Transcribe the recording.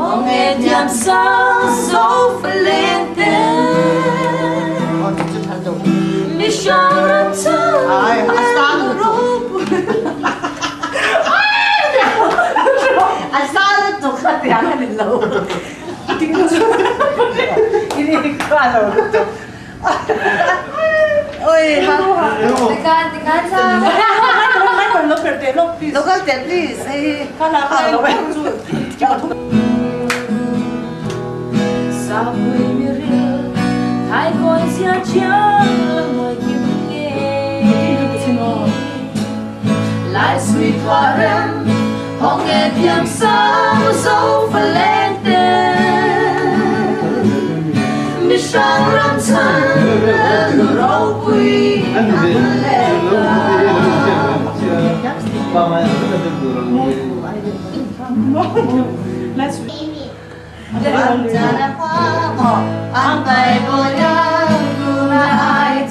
Om ett jämsam så förlängde Vi kör en tur Asal to ka tiyan nilo. Ini kalau tu. Oi, Tekan sa local tent please. Sa quê mi rêu Hai con xia chiang là người kim nghe Lại suy qua rem Hong nghe tiêm sao dấu và lên tên Mi sang râm chân Lù râu quy Ăn lệ Jangan apa, ang tay mo yan, kung ay